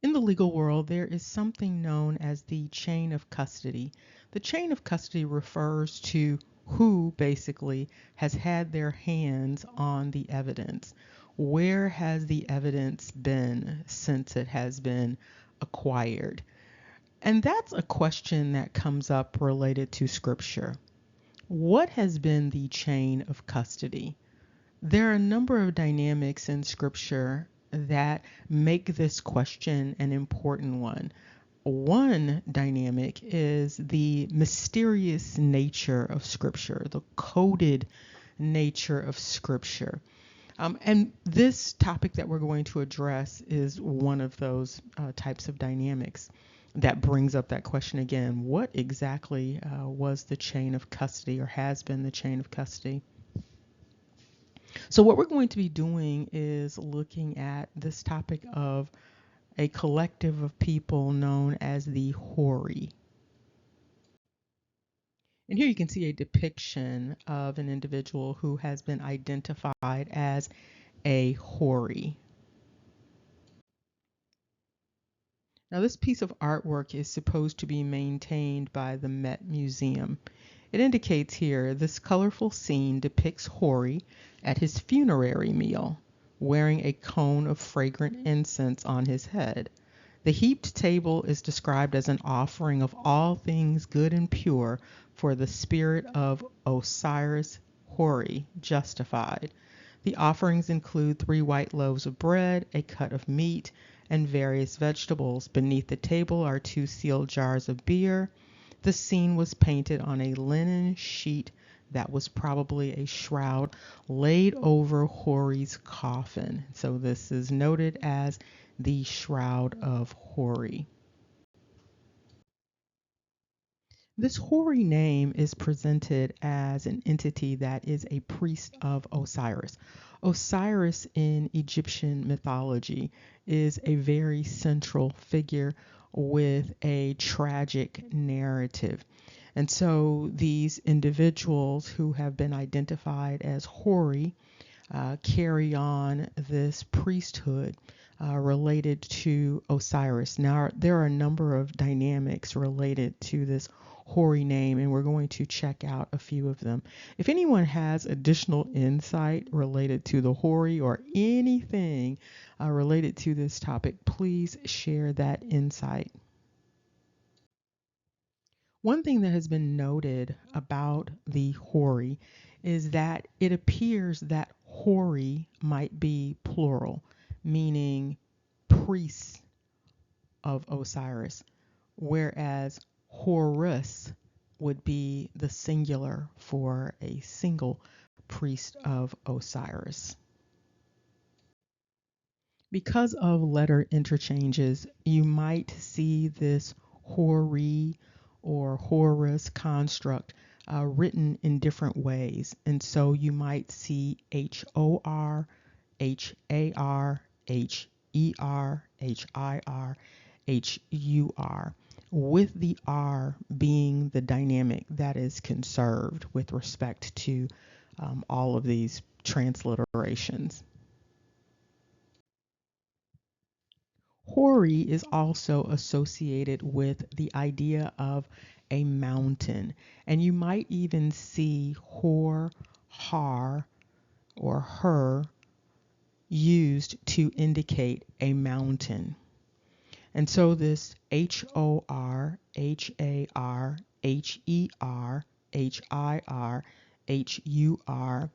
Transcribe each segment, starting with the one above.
In the legal world, there is something known as the chain of custody. The chain of custody refers to who basically has had their hands on the evidence. Where has the evidence been since it has been acquired? And that's a question that comes up related to Scripture. What has been the chain of custody? There are a number of dynamics in Scripture that make this question an important one. One dynamic is the mysterious nature of Scripture, the coded nature of Scripture. And this topic that we're going to address is one of those types of dynamics that brings up that question again. What exactly was the chain of custody, or has been the chain of custody? So what we're going to be doing is looking at this topic of a collective of people known as the HORI. And here you can see a depiction of an individual who has been identified as a HORI. Now, this piece of artwork is supposed to be maintained by the Met Museum. It indicates here this colorful scene depicts HORI at his funerary meal, wearing a cone of fragrant incense on his head. The heaped table is described as an offering of all things good and pure for the spirit of OSIRIS HORI, justified. The offerings include 3 white loaves of bread, a cut of meat, and various vegetables. Beneath the table are 2 sealed jars of beer. The scene was painted on a linen sheet that was probably a shroud laid over HORI's coffin. So this is noted as the Shroud of HORI. This HORI name is presented as an entity that is a priest of Osiris. Osiris in Egyptian mythology is a very central figure with a tragic narrative. And so these individuals who have been identified as HORI carry on this priesthood related to Osiris. Now, there are a number of dynamics related to this HORI name, and we're going to check out a few of them. If anyone has additional insight related to the HORI or anything related to this topic, please share that insight. One thing that has been noted about the HORI is that it appears that HORI might be plural, meaning priests of Osiris, whereas Horus would be the singular for a single priest of Osiris. Because of letter interchanges, you might see this HORI or Horus construct written in different ways. And so you might see HOR, HAR, HER, HIR, HUR, with the R being the dynamic that is conserved with respect to all of these transliterations. HORI is also associated with the idea of a mountain, and you might even see hor, har, or her used to indicate a mountain. And so this HOR, HAR, HER, HIR, HUR,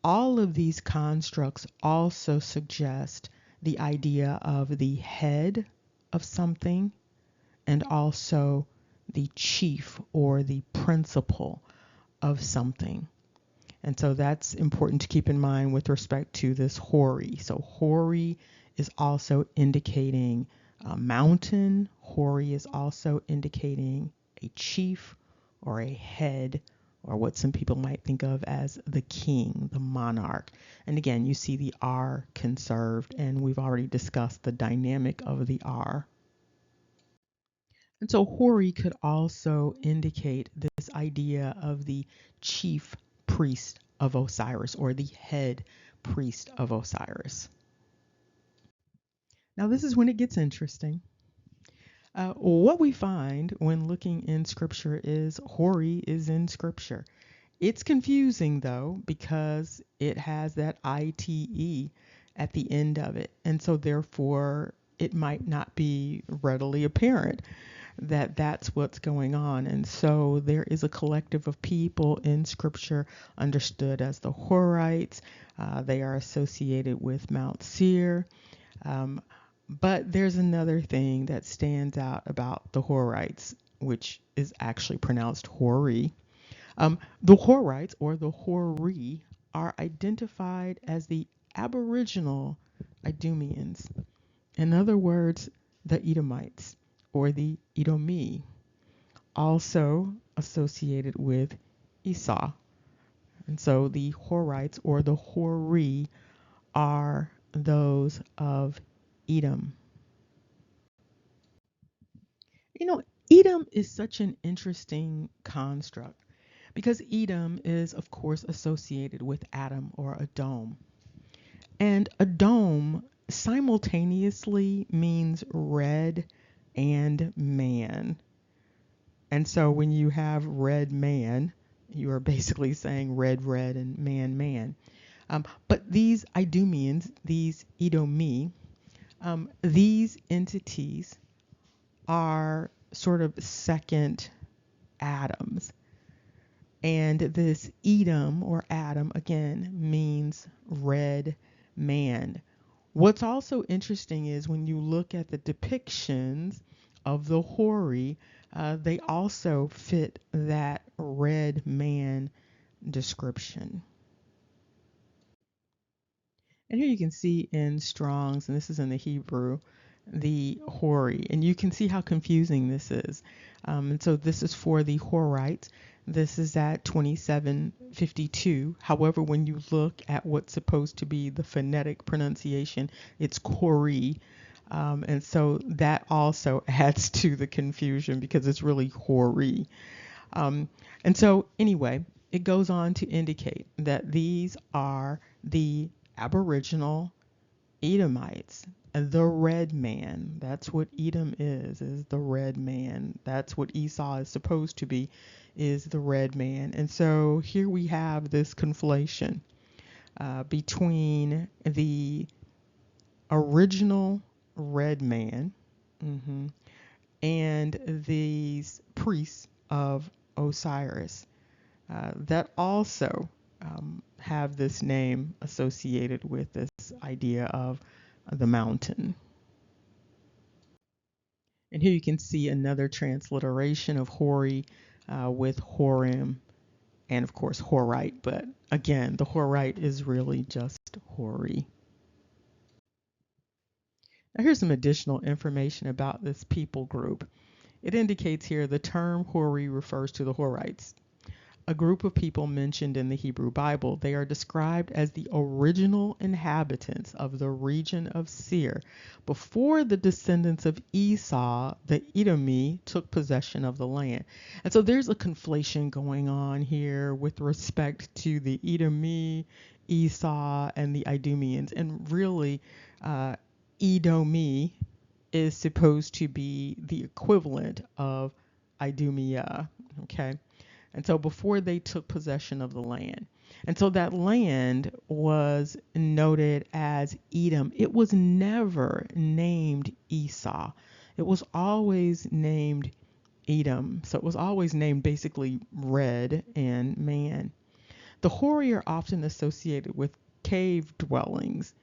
all of these constructs also suggest the idea of the head of something and also the chief or the principal of something. And so that's important to keep in mind with respect to this HORI. So HORI is also indicating a mountain. HORI is also indicating a chief or a head, or what some people might think of as the king, the monarch. And again, you see the R conserved, and we've already discussed the dynamic of the R. And so HORI could also indicate this idea of the chief priest of Osiris, or the head priest of Osiris. Now this is when it gets interesting. What we find when looking in Scripture is HORI is in Scripture. It's confusing though because it has that ITE at the end of it. And so therefore it might not be readily apparent that that's what's going on. And so there is a collective of people in Scripture understood as the Horites. They are associated with Mount Seir. Um, but there's another thing that stands out about the Horites, which is actually pronounced Hori. The Horites, or the Hori, are identified as the Aboriginal Idumeans. In other words, the Edomites, or the Edomi, also associated with Esau. And so the Horites, or the Hori, are those of Edom. You know, Edom is such an interesting construct because Edom is, of course, associated with Adam or a dome. And a dome simultaneously means red and man. And so when you have red man, you are basically saying red, red, and man, man. But these Idumeans, these Edomi, these entities are sort of second Adams. And this Edom or Adam again means red man. What's also interesting is when you look at the depictions of the Hori, they also fit that red man description. And here you can see in Strong's, and this is in the Hebrew, the Hori. And you can see how confusing this is. And so this is for the Horites. This is at 2752. However, when you look at what's supposed to be the phonetic pronunciation, it's Hori. And so that also adds to the confusion because it's really Hori. And so anyway, it goes on to indicate that these are the Aboriginal Edomites, the red man. That's what Edom is the red man. That's what Esau is supposed to be, is the red man. And so here we have this conflation between the original red man and these priests of Osiris that also have this name associated with this idea of the mountain. And here you can see another transliteration of Hori with Horim and of course Horite, but again, the Horite is really just Hori. Now here's some additional information about this people group. It indicates here the term Hori refers to the Horites, a group of people mentioned in the Hebrew Bible. They are described as the original inhabitants of the region of Seir before the descendants of Esau, the Edomi, took possession of the land. And so there's a conflation going on here with respect to the Edomi, Esau, and the Idumeans. And really, Edomi is supposed to be the equivalent of Idumea, okay? And so before they took possession of the land. And so that land was noted as Edom. It was never named Esau. It was always named Edom. So it was always named basically red and man. The Hori are often associated with cave dwellings.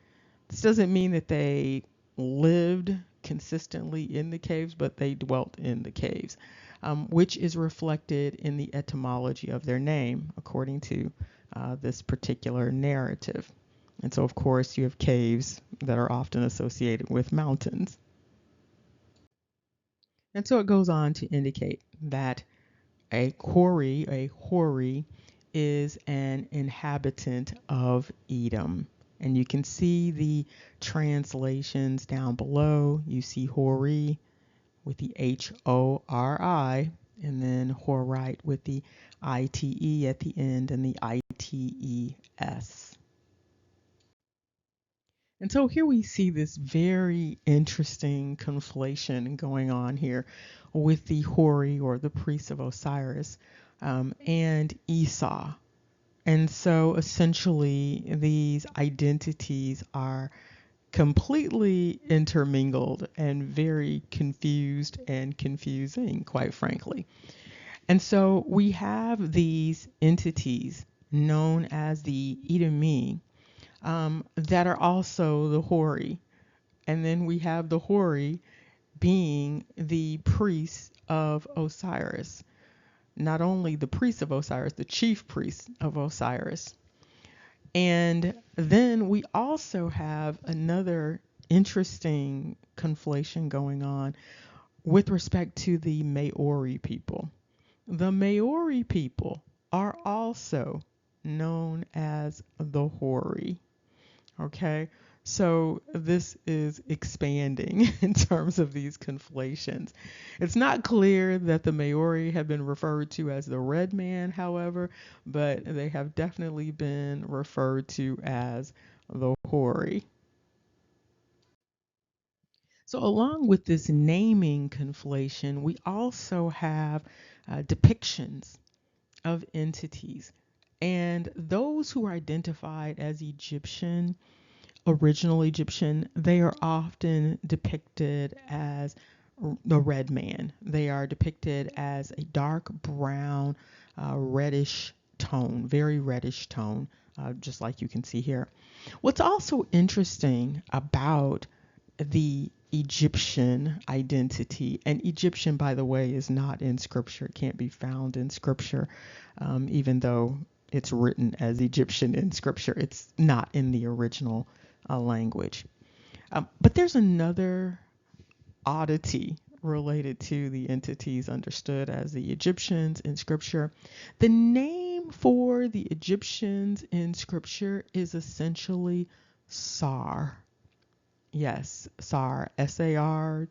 This doesn't mean that they lived consistently in the caves, but they dwelt in the caves, which is reflected in the etymology of their name, according to this particular narrative. And so, of course, you have caves that are often associated with mountains. And so it goes on to indicate that a Hori, is an inhabitant of Edom. And you can see the translations down below. You see Hori with the Hori, and then Horite with the ITE at the end and the ITES. And so here we see this very interesting conflation going on here with the HORI, or the priests of Osiris, and Esau. And so essentially, these identities are completely intermingled and very confused and confusing, quite frankly. And so we have these entities known as the Edomi, that are also the HORI. And then we have the HORI being the priests of Osiris. Not only the priests of Osiris, the chief priests of Osiris. And then we also have another interesting conflation going on with respect to the Maori people. The Maori people are also known as the HORI. Okay, so this is expanding in terms of these conflations. It's not clear that the Maori have been referred to as the red man, however, but they have definitely been referred to as the HORI. So, along with this naming conflation, we also have depictions of entities. And those who are identified as Egyptian, original Egyptian, they are often depicted as the red man. They are depicted as a dark brown, reddish tone, very reddish tone, just like you can see here. What's also interesting about the Egyptian identity, and Egyptian, by the way, is not in scripture, it can't be found in scripture, even though it's written as Egyptian in scripture, it's not in the original language. But there's another oddity related to the entities understood as the Egyptians in scripture. The name for the Egyptians in scripture is essentially Sar. Yes, Sar, Sartsar.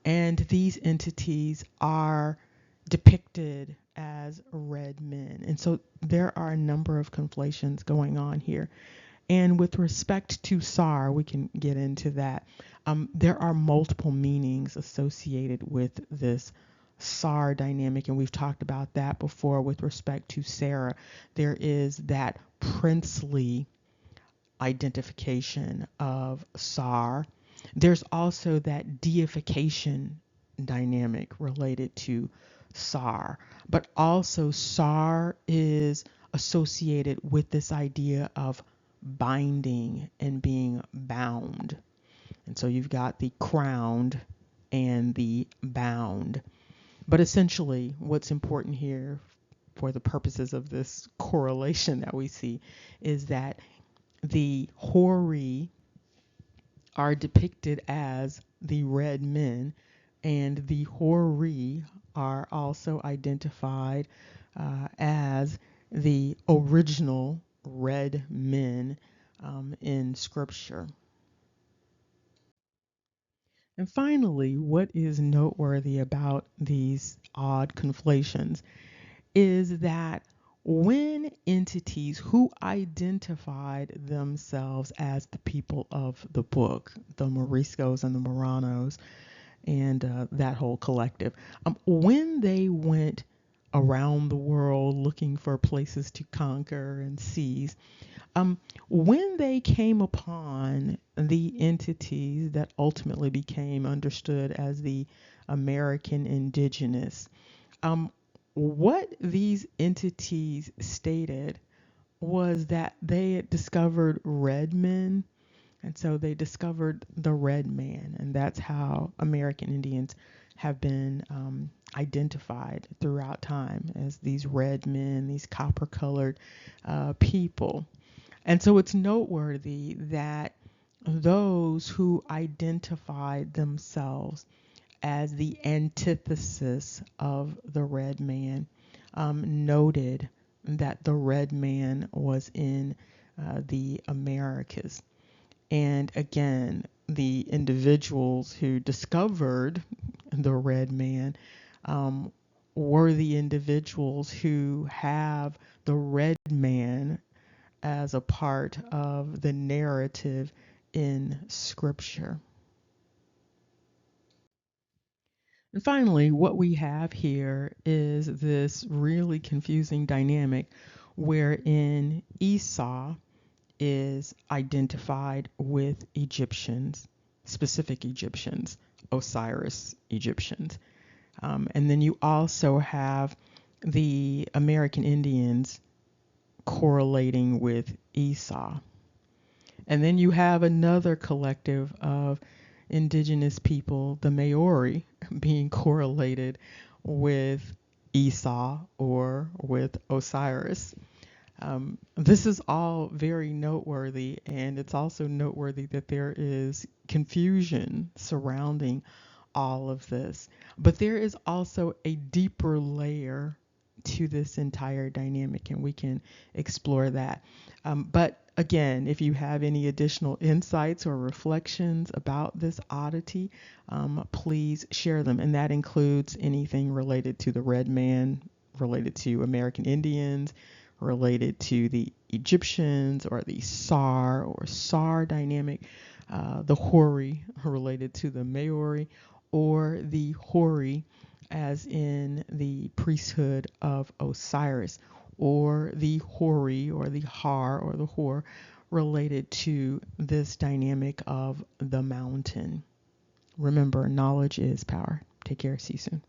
And these entities are depicted as red men. And so there are a number of conflations going on here. And with respect to Sar, we can get into that. There are multiple meanings associated with this Sar dynamic, and we've talked about that before with respect to Sarah. There is that princely identification of Sar. There's also that deification dynamic related to Sar, but also Sar is associated with this idea of binding and being bound. And so you've got the crowned and the bound. But essentially, what's important here for the purposes of this correlation that we see is that the HORI are depicted as the red men, and the HORI are also identified as the original red men in scripture. And finally, what is noteworthy about these odd conflations is that when entities who identified themselves as the people of the book, the Moriscos and the Moranos, and that whole collective, when they went around the world looking for places to conquer and seize, when they came upon the entities that ultimately became understood as the American indigenous, what these entities stated was that they had discovered red men, and so they discovered the red man, and that's how American Indians have been identified throughout time, as these red men, these copper colored people. And so it's noteworthy that those who identified themselves as the antithesis of the red man noted that the red man was in the Americas. And again, the individuals who discovered the red man were the individuals who have the red man as a part of the narrative in Scripture. And finally, what we have here is this really confusing dynamic wherein Esau is identified with Egyptians, specific Egyptians, Osiris Egyptians. And then you also have the American Indians correlating with Esau. And then you have another collective of indigenous people, the Maori, being correlated with Esau or with Osiris. This is all very noteworthy, and it's also noteworthy that there is confusion surrounding all of this. But there is also a deeper layer to this entire dynamic, and we can explore that. But again, if you have any additional insights or reflections about this oddity, please share them. And that includes anything related to the red man, related to American Indians, related to the Egyptians, or the Sar or Sar dynamic, the HORI related to the Maori, or the HORI as in the priesthood of Osiris, or the HORI or the Har or the Hor related to this dynamic of the mountain. Remember, knowledge is power. Take care. See you soon.